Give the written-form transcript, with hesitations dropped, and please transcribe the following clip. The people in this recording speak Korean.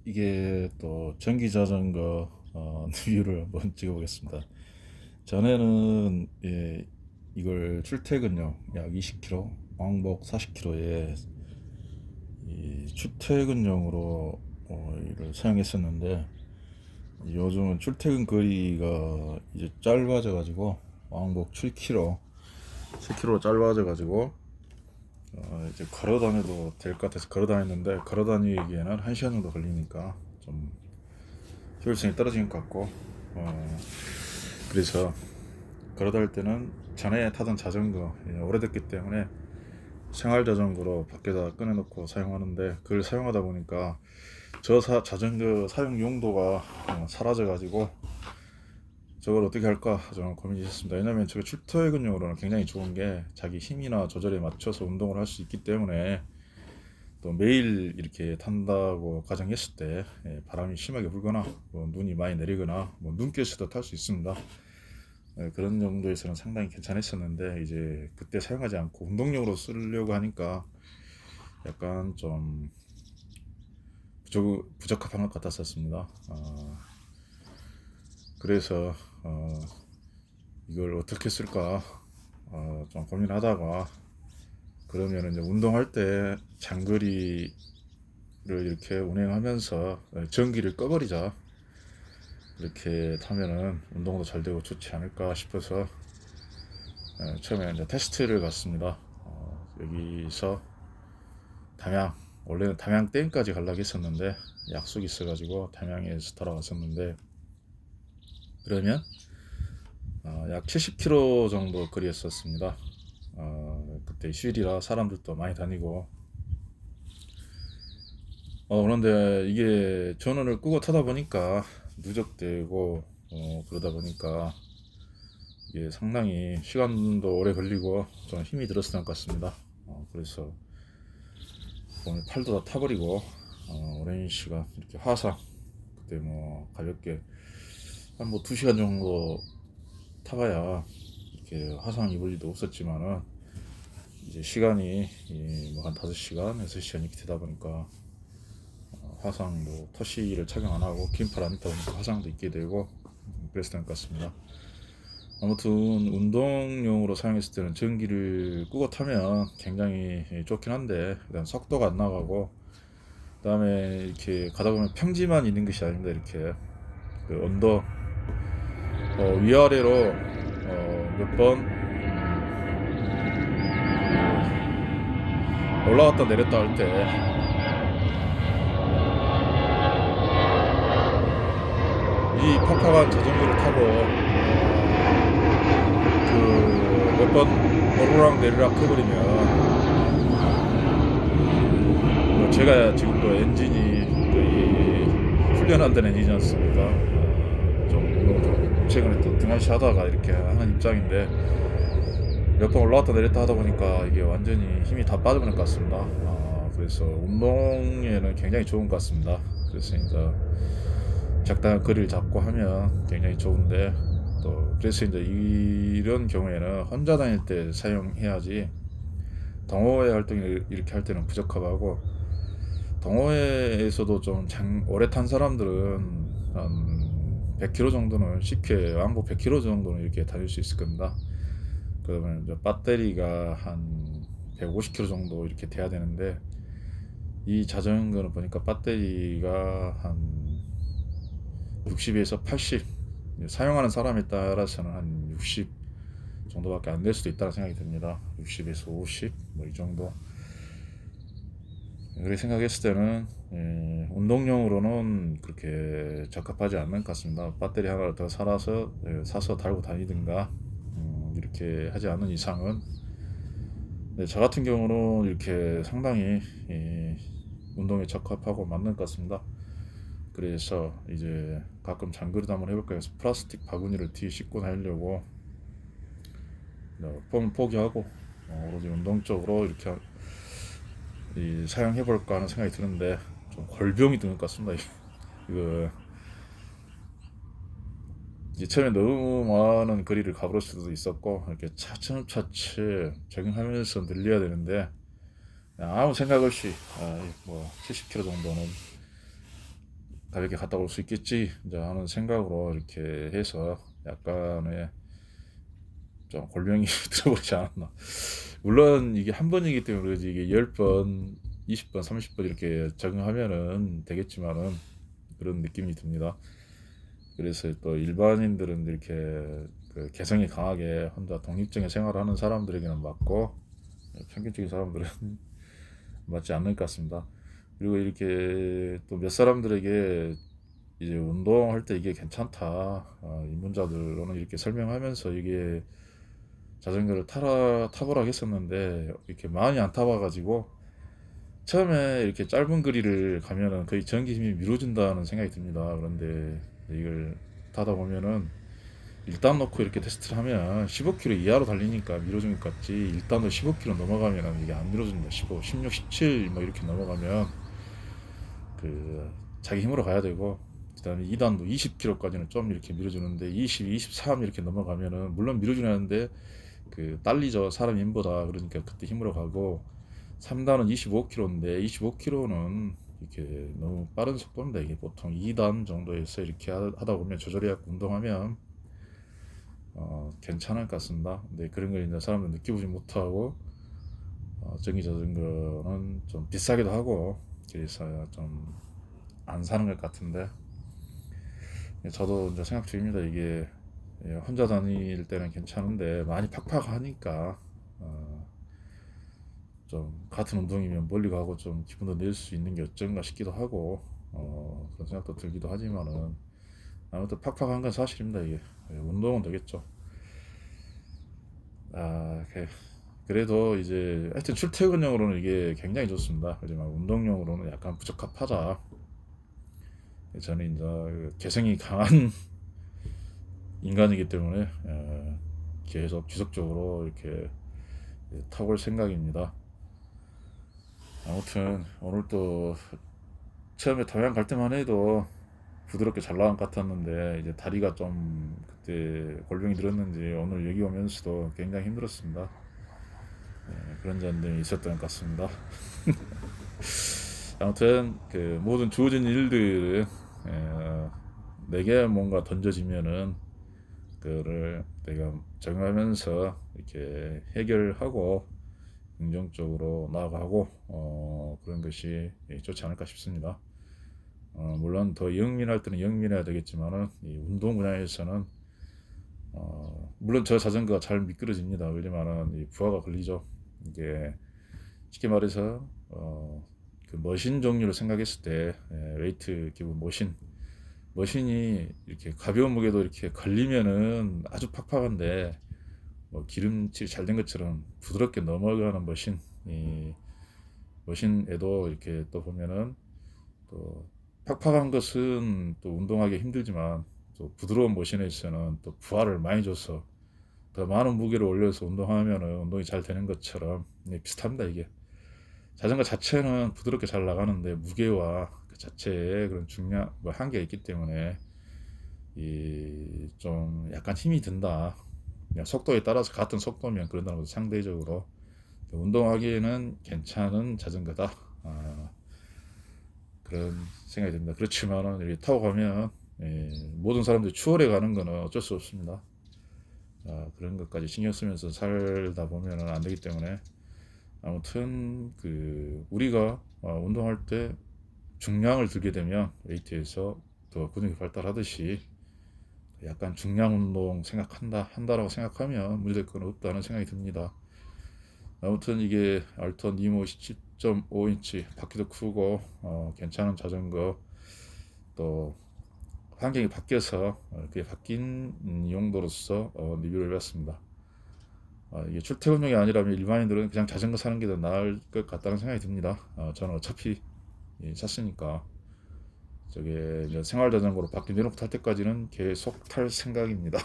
이게 또 전기 자전거 리뷰를 한번 찍어보겠습니다. 전에는 이걸 출퇴근용 약 20km, 왕복 40km에 이 출퇴근용으로 이를 사용했었는데, 요즘은 출퇴근 거리가 이제 짧아져 가지고 왕복 7km, 7km로 짧아져 가지고 이제 걸어 다녀도 될 것 같아서 걸어 다녔는데, 걸어 다니기에는 1시간 정도 걸리니까 좀 효율성이 떨어진 것 같고, 그래서 걸어 다닐 때는 전에 타던 자전거, 오래됐기 때문에 생활 자전거로 밖에다 꺼내놓고 사용하는데, 그걸 사용하다 보니까 자전거 사용 용도가 사라져 가지고 저걸 어떻게 할까 좀 고민이 있었습니다. 왜냐면 저게 출퇴근용으로는 굉장히 좋은 게, 자기 힘이나 조절에 맞춰서 운동을 할 수 있기 때문에, 또 매일 이렇게 탄다고 가정했을 때 바람이 심하게 불거나 눈이 많이 내리거나 눈길수도 탈 수 있습니다. 그런 정도에서는 상당히 괜찮았었는데, 이제 그때 사용하지 않고 운동용으로 쓰려고 하니까 약간 좀 부적합한 것 같았었습니다. 그래서 이걸 어떻게 쓸까 좀 고민하다가, 그러면 이제 운동할 때 장거리를 이렇게 운행하면서 전기를 꺼버리자, 이렇게 타면은 운동도 잘 되고 좋지 않을까 싶어서 처음에 이제 테스트를 갔습니다. 여기서 담양, 원래는 담양댐까지 가려고 했었는데 약속이 있어가지고 담양에서 돌아왔었는데, 그러면 약 70km 정도 거리였었습니다. 그때 휴일이라 사람들도 많이 다니고, 그런데 이게 전원을 끄고 타다 보니까 누적되고, 그러다 보니까 이게 상당히 시간도 오래 걸리고 좀 힘이 들었을 것 같습니다. 그래서 오늘 팔도 다 타버리고, 오랜 시간 이렇게 화상, 그때 가볍게 한 2시간 정도 타봐야 이렇게 화상 입을 일도 없었지만은, 이제 시간이 한 5시간, 6시간 이렇게 되다 보니까 화상, 터시를 착용 안 하고 긴팔 안 입다 보니까 화상도 있게 되고 그랬을 것 같습니다. 아무튼 운동용으로 사용했을 때는 전기를 끄고 타면 굉장히 좋긴 한데, 일단 속도가 안 나가고, 그 다음에 이렇게 가다 보면 평지만 있는 것이 아닙니다. 이렇게 그 언덕 위아래로 몇 번 올라갔다 내렸다 할 때, 이 팍팍한 자전거를 타고 그 몇 번 오르락 내리락 해버리면, 제가 지금도 엔진이 훈련한다는 엔진이지 않습니까? 좀 최근에 또 등한시 하다가 이렇게 하는 입장인데, 몇 번 올라갔다 내렸다 하다 보니까 이게 완전히 힘이 다 빠져버릴 것 같습니다. 그래서 운동에는 굉장히 좋은 것 같습니다. 그래서 이제 적당한 거리를 잡고 하면 굉장히 좋은데, 또 그래서 이제 이런 경우에는 혼자 다닐 때 사용해야지, 동호회 활동을 이렇게 할 때는 부적합하고, 동호회에서도 좀 오래 탄 사람들은 한 100km 정도는 쉽게, 왕복 100km 정도는 이렇게 다닐 수 있을 겁니다. 그러면 이제 배터리가 한 150km 정도 이렇게 돼야 되는데, 이 자전거는 보니까 배터리가 한 60에서 80, 사용하는 사람에 따라서는 한 60 정도밖에 안 될 수도 있다는 생각이 듭니다. 60에서 50 이 정도. 그렇게 생각했을 때는 운동용으로는 그렇게 적합하지 않는 것 같습니다. 배터리 하나를 더 사서 달고 다니든가 이렇게 하지 않는 이상은. 저 같은 경우는 이렇게 상당히 운동에 적합하고 맞는 것 같습니다. 그래서 이제 가끔 장거리도 한번 해볼까 해서 플라스틱 바구니를 뒤에 싣고 다니려고 폼 포기하고 오로지 운동 쪽으로 이렇게 사용해볼까 하는 생각이 드는데, 좀 골병이 드는 것 같습니다. 이거 이제 처음에 너무 많은 거리를 가버릴 수도 있었고, 이렇게 차츰차츰 적응하면서 늘려야 되는데, 아무 생각 없이 70km 정도는 가볍게 갔다 올 수 있겠지 이제 하는 생각으로 이렇게 해서 약간의 좀 골병이 들어버리지 않았나. 물론 이게 한 번이기 때문에 그러지 이게 10번, 20번, 30번 이렇게 적용하면은 되겠지만은 그런 느낌이 듭니다. 그래서 또 일반인들은 이렇게 그 개성이 강하게 혼자 독립적인 생활을 하는 사람들에게는 맞고 평균적인 사람들은 맞지 않는 것 같습니다. 그리고 이렇게 또 몇 사람들에게 이제 운동할 때 이게 괜찮다 입문자들로는 이렇게 설명하면서 이게 자전거를 타보라고 했었는데 이렇게 많이 안 타봐가지고 처음에 이렇게 짧은 거리를 가면은 거의 전기 힘이 밀어준다는 생각이 듭니다. 그런데 이걸 타다 보면은 일단 놓고 이렇게 테스트를 하면 15km 이하로 달리니까 밀어준 것 같지, 일단도 15km 넘어가면 이게 안 밀어준다. 15, 16, 17 뭐 이렇게 넘어가면 그 자기 힘으로 가야 되고, 그다음에 2단도 20km까지는 좀 이렇게 밀어주는데 20, 23 이렇게 넘어가면은 물론 밀어주는데 그 딸리죠, 사람 힘보다. 그러니까 그때 힘으로 가고, 3단은 25km인데 25km는 이렇게 너무 빠른 속도입니다. 이게 보통 2단 정도에서 이렇게 하다 보면 조절해 갖고 운동하면 괜찮을 것 같습니다. 근데 그런 걸 이제 사람들 느끼보지 못하고 전기 자전거는 좀 비싸기도 하고 그래서 좀 안 사는 것 같은데, 저도 이제 생각 중입니다. 이게 혼자 다닐 때는 괜찮은데 많이 팍팍하니까 좀 같은 운동이면 멀리 가고 좀 기분도 낼 수 있는 게 어쩐가 싶기도 하고 그런 생각도 들기도 하지만은 아무튼 팍팍한 건 사실입니다. 이게 운동은 되겠죠. 그래도 이제 하여튼 출퇴근용으로는 이게 굉장히 좋습니다. 하지만 운동용으로는 약간 부적합하다. 저는 이제 그 개성이 강한 인간이기 때문에 계속 지속적으로 이렇게 타볼 생각입니다. 아무튼 오늘 또 처음에 담양 갈 때만 해도 부드럽게 잘 나간 것 같았는데 이제 다리가 좀 그때 골병이 들었는지 오늘 여기 오면서도 굉장히 힘들었습니다. 그런 점들이 있었던 것 같습니다. 아무튼 그 모든 주어진 일들을 내게 뭔가 던져지면은 그거를 내가 적응하면서 이렇게 해결하고 긍정적으로 나아가고 그런 것이 좋지 않을까 싶습니다. 물론 더 영민할 때는 영민해야 되겠지만은 이 운동 분야에서는 물론 저 자전거가 잘 미끄러집니다. 그렇지만은 이 부하가 걸리죠. 이게 쉽게 말해서 그 머신 종류를 생각했을 때 웨이트 기본 머신이 이렇게 가벼운 무게도 이렇게 걸리면은 아주 팍팍한데 뭐 기름칠 잘 된 것처럼 부드럽게 넘어가는 이 머신에도 이렇게 또 보면은 또 팍팍한 것은 또 운동하기 힘들지만 또 부드러운 머신에서는 또 부하를 많이 줘서 더 많은 무게를 올려서 운동하면은 운동이 잘 되는 것처럼 비슷합니다. 이게 자전거 자체는 부드럽게 잘 나가는데 무게와 그 자체의 그런 중량 뭐 한계가 있기 때문에 이 좀 약간 힘이 든다. 그냥 속도에 따라서 같은 속도면 그런다는 것도 상대적으로 운동하기에는 괜찮은 자전거다. 그런 생각이 듭니다. 그렇지만은 이렇게 타고 가면 모든 사람들이 추월해 가는 거는 어쩔 수 없습니다. 그런 것까지 신경 쓰면서 살다 보면은 안 되기 때문에 아무튼 그 우리가 운동할 때 중량을 들게 되면 웨이트에서 더 근육이 발달하듯이 약간 중량 운동 한다라고 생각하면 문제될 건 없다는 생각이 듭니다. 아무튼 이게 알턴 니모 17.5인치 바퀴도 크고 괜찮은 자전거, 또 환경이 바뀌어서 그게 바뀐 용도로서 리뷰를 해봤습니다. 이게 출퇴근용이 아니라면 일반인들은 그냥 자전거 사는 게 더 나을 것 같다는 생각이 듭니다. 저는 어차피 샀으니까 저게 생활 자전거로 바퀴 내놓고 탈 때까지는 계속 탈 생각입니다.